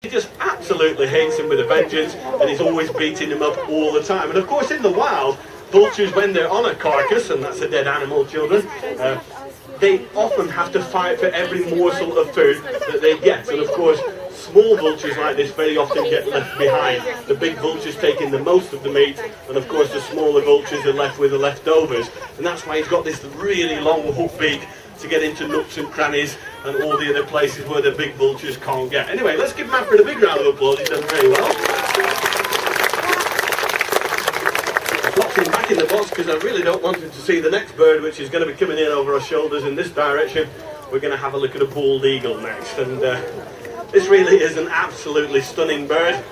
He just absolutely hates him with a vengeance, and he's always beating him up all the time. And of course, in the wild, vultures, when they're on a carcass, and that's a dead animal, children, they often have to fight for every morsel of food that they get. And of course, small vultures like this very often get left behind. The big vultures taking the most of the meat, and of course the smaller vultures are left with the leftovers. And that's why he's got this really long hook beak to get into nooks and crannies and all the other places where the big vultures can't get. Anyway, let's give Manfred a big round of applause. He's done very well. Him back in the box because I really don't want him to see the next bird, which is going to be coming in over our shoulders in this direction. We're going to have a look at a bald eagle next, and this really is an absolutely stunning bird.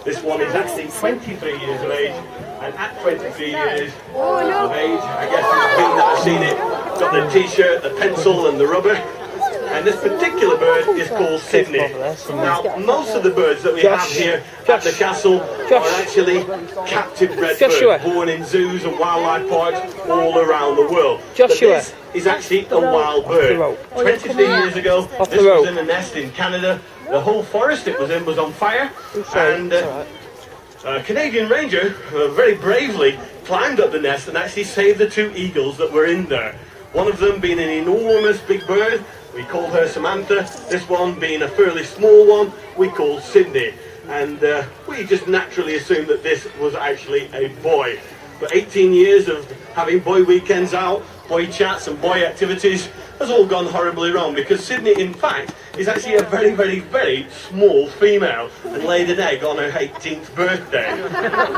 This one is actually 23 years of age, and at 23 years of age, I guess you've been there, seen it, got the t-shirt, the pencil and the rubber. And this particular bird is called Sydney. Now, most of the birds that we have here at the castle are actually captive bred birds, born in zoos and wildlife parks all around the world. But this is actually a wild bird. 23 years ago, this was in a nest in Canada. The whole forest it was in was on fire, and a Canadian ranger very bravely climbed up the nest and actually saved the two eagles that were in there. One of them being an enormous big bird. We called her Samantha. This one being a fairly small one, we called Sydney. And we just naturally assumed that this was actually a boy. But 18 years of having boy weekends out, boy chats and boy activities has all gone horribly wrong, because Sydney, in fact, is actually a very, very, very small female and laid an egg on her 18th birthday.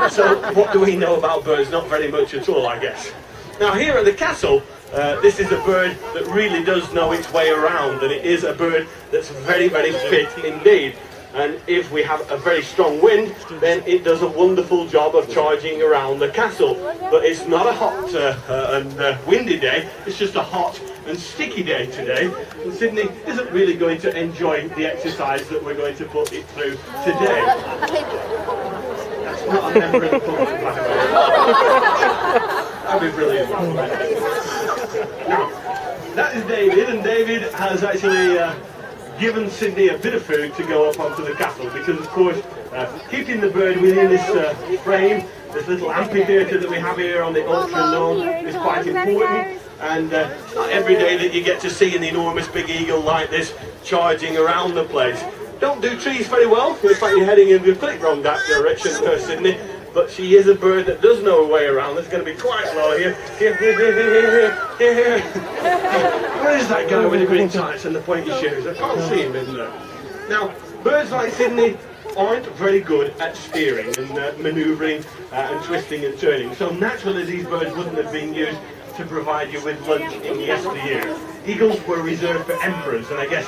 So what do we know about birds? Not very much at all, I guess. Now here at the castle, this is a bird that really does know its way around, and it is a bird that's very, very fit indeed. And if we have a very strong wind, then it does a wonderful job of charging around the castle. But it's not a hot and windy day, it's just a hot and sticky day today. And Sydney isn't really going to enjoy the exercise that we're going to put it through today. That's not a member of the public, by the way. That'd be brilliant. Now, that is David, and David has actually given Sydney a bit of food to go up onto the castle, because of course keeping the bird within this frame, this little amphitheatre that we have here on the Ultra Lawn, is quite important. And it's not every day that you get to see an enormous big eagle like this charging around the place. Don't do trees very well. In fact, you're heading in the complete wrong direction for Sydney. But she is a bird that does know her way around. It's going to be quite low here. Where is that guy with the green tights and the pointy shoes? I can't see him in there. Now, birds like Sydney aren't very good at steering and manoeuvring and twisting and turning. So naturally these birds wouldn't have been used to provide you with lunch in yesteryear. Eagles were reserved for emperors, and I guess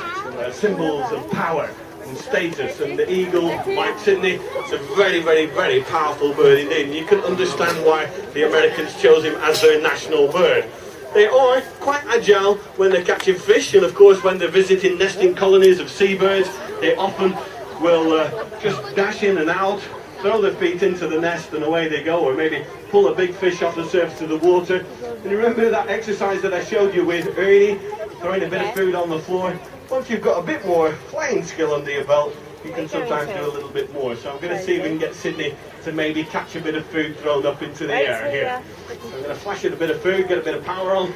symbols of power and status, and the eagle, like Sydney, it's a very, very, very powerful bird indeed, and you can understand why the Americans chose him as their national bird. They are quite agile when they're catching fish, and of course when they're visiting nesting colonies of seabirds, they often will just dash in and out, throw their feet into the nest and away they go, or maybe pull a big fish off the surface of the water. And remember that exercise that I showed you with Ernie, throwing a bit of food on the floor? Once you've got a bit more flying skill under your belt, you can sometimes do a little bit more. So I'm going to see if we can get Sydney to maybe catch a bit of food thrown up into the air here. So I'm going to flash it a bit of food, get a bit of power on.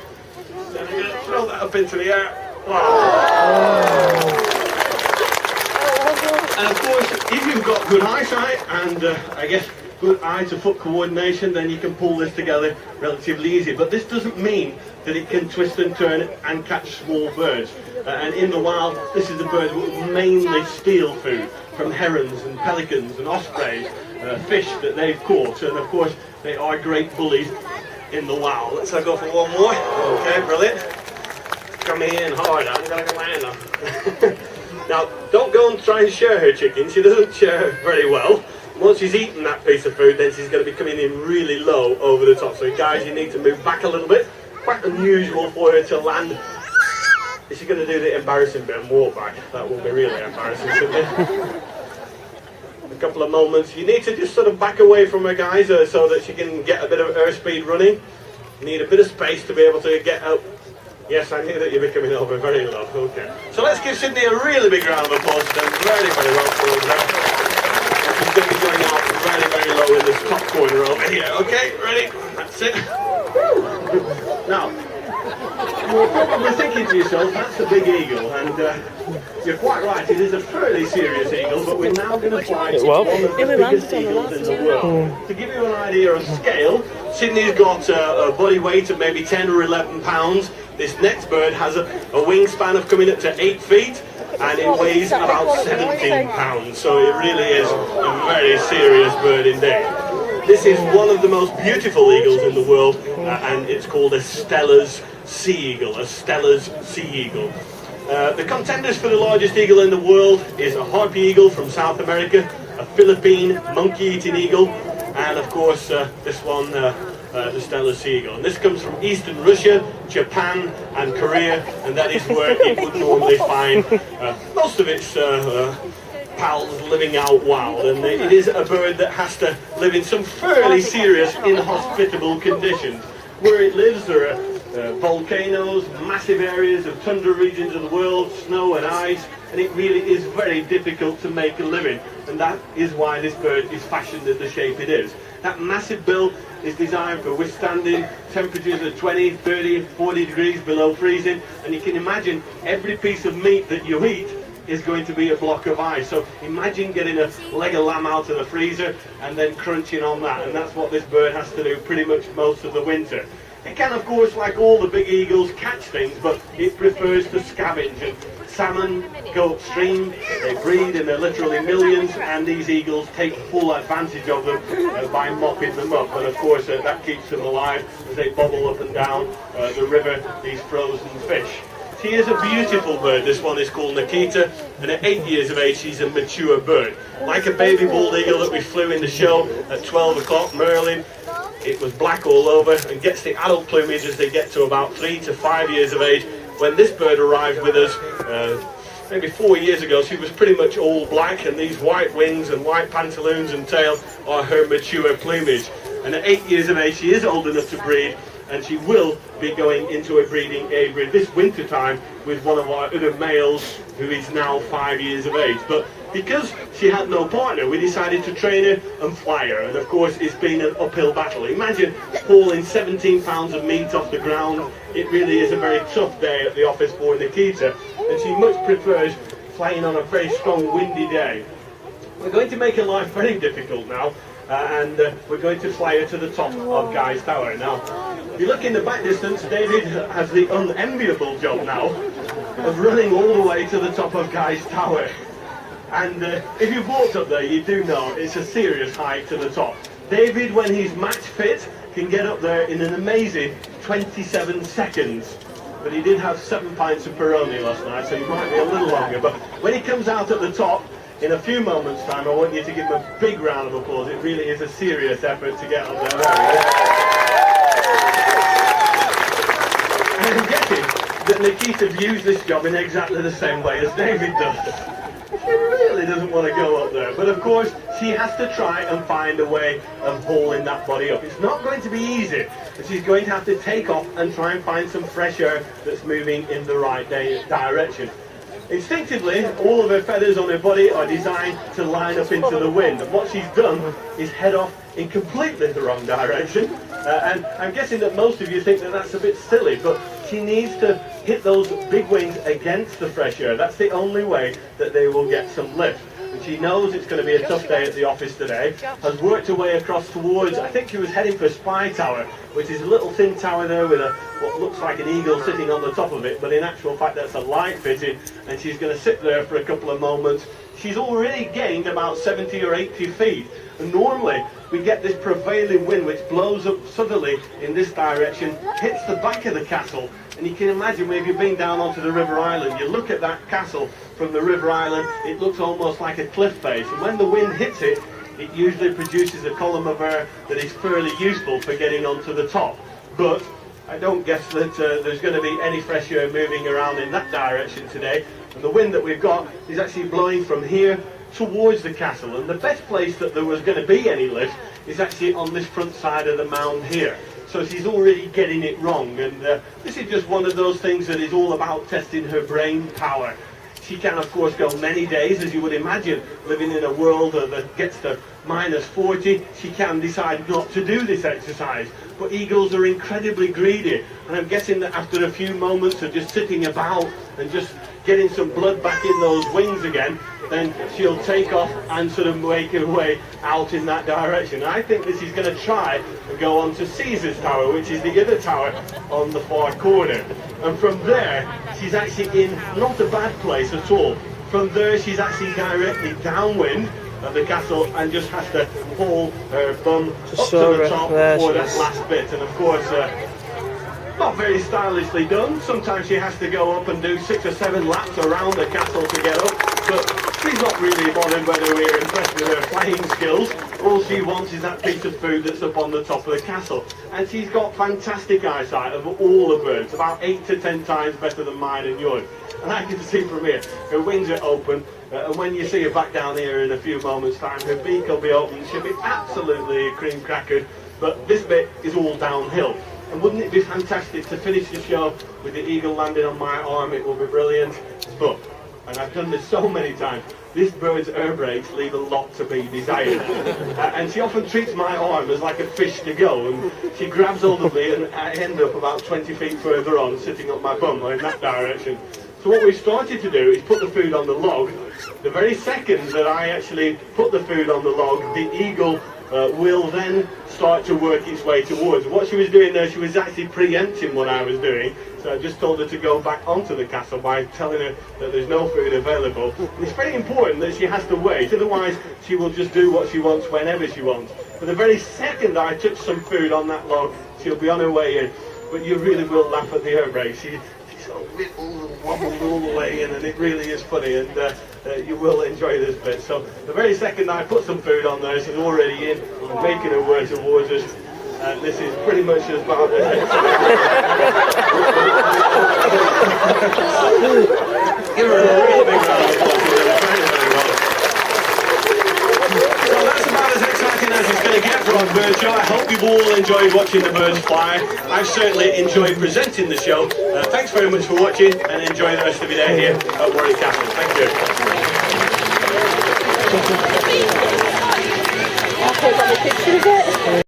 Then I'm going to throw that up into the air. Wow. And of course, if you've got good eyesight and I guess good eye to foot coordination, then you can pull this together relatively easy. But this doesn't mean that it can twist and turn and catch small birds. And in the wild, this is a bird that will mainly steal food from herons and pelicans and ospreys, fish that they've caught. And of course, they are great bullies in the wild. Let's go for one more. Okay, brilliant. Coming in hard. I'm going to land on. Now, don't go and try and share her chicken. She doesn't share very well. Once she's eaten that piece of food, then she's going to be coming in really low over the top. So guys, you need to move back a little bit. Quite unusual for her to land. Is she going to do the embarrassing bit and walk back? That will be really embarrassing, shouldn't it? A couple of moments. You need to just sort of back away from her, guys, so that she can get a bit of airspeed running. You need a bit of space to be able to get out. Yes, I knew that you'd be coming over very low. Okay. So let's give Sydney a really big round of applause. Done very, very well for her. Okay, ready? That's it. Now, you're probably thinking to yourself, that's a big eagle, and you're quite right, it is a fairly serious eagle, but we're now going to fly one of the biggest eagles in the world. To give you an idea of scale, Sydney's got a body weight of maybe 10 or 11 pounds. This next bird has a wingspan of coming up to 8 feet, and it weighs about 17 pounds, so it really is a very serious bird indeed. This is one of the most beautiful eagles in the world, and it's called a Steller's sea eagle, a Steller's sea eagle. The contenders for the largest eagle in the world is a harpy eagle from South America, a Philippine monkey-eating eagle, and of course this one, the Steller's sea eagle. And this comes from eastern Russia, Japan and Korea, and that is where it would normally find most of its pals living out wild, and it is a bird that has to live in some fairly serious inhospitable conditions. Where it lives there are volcanoes, massive areas of tundra regions of the world, snow and ice, and it really is very difficult to make a living, and that is why this bird is fashioned in the shape it is. That massive bill is designed for withstanding temperatures of 20, 30, 40 degrees below freezing, and you can imagine every piece of meat that you eat is going to be a block of ice. So imagine getting a leg of lamb out of the freezer and then crunching on that, and that's what this bird has to do pretty much most of the winter. It can, of course, like all the big eagles, catch things, but it prefers to scavenge. And salmon go upstream, they breed in their literally millions, and these eagles take full advantage of them by mopping them up. And of course that keeps them alive as they bobble up and down the river, these frozen fish. She is a beautiful bird. This one is called Nikita, and at 8 years of age she's a mature bird. Like a baby bald eagle that we flew in the show at 12 o'clock, Merlin, it was black all over and gets the adult plumage as they get to about 3 to 5 years of age. When this bird arrived with us maybe 4 years ago, she was pretty much all black, and these white wings and white pantaloons and tail are her mature plumage. And at 8 years of age she is old enough to breed, and she will be going into a breeding aviary this winter time with one of our other males who is now 5 years of age. But because she had no partner, we decided to train her and fly her, and of course it's been an uphill battle. Imagine hauling 17 pounds of meat off the ground. It really is a very tough day at the office for Nikita, and she much prefers flying on a very strong windy day. We're going to make her life very difficult now, and we're going to fly her to the top of Guy's Tower. Now, if you look in the back distance, David has the unenviable job now of running all the way to the top of Guy's Tower. And if you've walked up there, you do know it's a serious hike to the top. David, when he's match fit, can get up there in an amazing 27 seconds. But he did have 7 pints of Peroni last night, so he might be a little longer. But when he comes out at the top, in a few moments' time, I want you to give him a big round of applause. It really is a serious effort to get up there. And I'm guessing that Nikita views this job in exactly the same way as David does. She really doesn't want to go up there, but of course she has to try and find a way of hauling that body up. It's not going to be easy, but she's going to have to take off and try and find some fresh air that's moving in the right direction. Instinctively, all of her feathers on her body are designed to line up into the wind, and what she's done is head off in completely the wrong direction. And I'm guessing that most of you think that that's a bit silly, but she needs to hit those big wings against the fresh air. That's the only way that they will get some lift. And she knows it's going to be a tough day at the office today, has worked her way across towards, I think she was heading for Spy Tower, which is a little thin tower there with what looks like an eagle sitting on the top of it, but in actual fact that's a light fitting, and she's going to sit there for a couple of moments. She's already gained about 70 or 80 feet, and normally we get this prevailing wind which blows up suddenly in this direction, hits the back of the castle, and you can imagine when you've been down onto the River Island, you look at that castle from the River Island, it looks almost like a cliff face, and when the wind hits it, it usually produces a column of air that is fairly useful for getting onto the top. But I don't guess that there's going to be any fresh air moving around in that direction today, and the wind that we've got is actually blowing from here towards the castle, and the best place that there was going to be any lift is actually on this front side of the mound here. So she's already getting it wrong, and this is just one of those things that is all about testing her brain power. She can, of course, go many days, as you would imagine, living in a world that gets to -40. She can decide not to do this exercise. But eagles are incredibly greedy, and I'm guessing that after a few moments of just sitting about and just getting some blood back in those wings again, then she'll take off and sort of make her way out in that direction. I think that she's going to try and go on to Caesar's Tower, which is the other tower on the far corner. And from there, she's actually in not a bad place at all. From there, she's actually directly downwind of the castle and just has to pull her bum up to the top for that last bit. And of course, not very stylishly done. Sometimes she has to go up and do 6 or 7 laps around the castle to get up, but she's not really bothered whether we're impressed with her flying skills. All she wants is that piece of food that's up on the top of the castle. And she's got fantastic eyesight of all the birds, about 8 to 10 times better than mine and yours. And I can see from here, her wings are open, and when you see her back down here in a few moments' time, her beak will be open. She'll be absolutely cream crackered, but this bit is all downhill. And wouldn't it be fantastic to finish the show with the eagle landing on my arm? It will be brilliant. But, and I've done this so many times, this bird's air brakes leave a lot to be desired. And she often treats my arm as like a fish to go, and she grabs hold of me and I end up about 20 feet further on, sitting up my bum in that direction. So what we started to do is put the food on the log. The very second that I actually put the food on the log, the eagle will then start to work its way towards. What she was doing there, she was actually preempting what I was doing. So I just told her to go back onto the castle by telling her that there's no food available. And it's very important that she has to wait, otherwise she will just do what she wants whenever she wants. But the very second I touch some food on that log, she'll be on her way in. But you really will laugh at the air brake. She sort of whittles and wobbles all the way in, and it really is funny, and you will enjoy this bit. So the very second I put some food on there, she's already in and making her way towards us. And this is pretty much as bad as it. Give her a really big round of applause. Very, very well. So that's about as exciting as it's going to get for our bird show. I hope you've all enjoyed watching the birds fly. I've certainly enjoyed presenting the show. Thanks very much for watching, and enjoy the rest of your day here at Warwick Castle. Thank you.